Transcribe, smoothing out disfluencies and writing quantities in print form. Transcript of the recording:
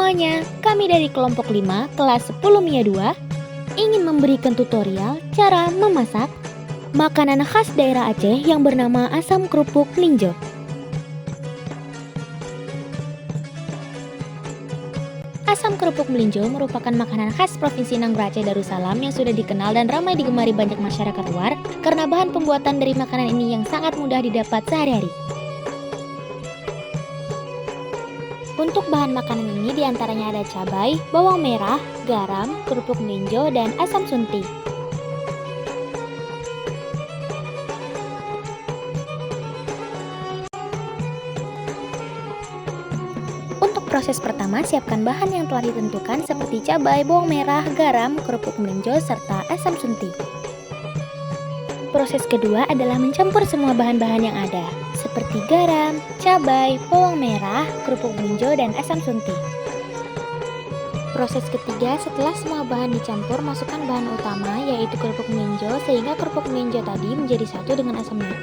semuanya, kami dari kelompok 5 kelas 10 MIA 2 ingin memberikan tutorial cara memasak makanan khas daerah Aceh yang bernama asam kerupuk melinjo. Asam kerupuk melinjo merupakan makanan khas Provinsi Nanggroe Aceh Darussalam yang sudah dikenal dan ramai digemari banyak masyarakat luar karena bahan pembuatan dari makanan ini yang sangat mudah didapat sehari-hari. Untuk bahan makanan ini diantaranya ada cabai, bawang merah, garam, kerupuk melinjo, dan asam sunti. Untuk proses pertama, siapkan bahan yang telah ditentukan seperti cabai, bawang merah, garam, kerupuk melinjo, serta asam sunti. Proses kedua adalah mencampur semua bahan-bahan yang ada, seperti garam, cabai, bawang merah, kerupuk melinjo, dan asam sunti. Proses ketiga, setelah semua bahan dicampur, masukkan bahan utama yaitu kerupuk melinjo sehingga kerupuk melinjo tadi menjadi satu dengan asamnya.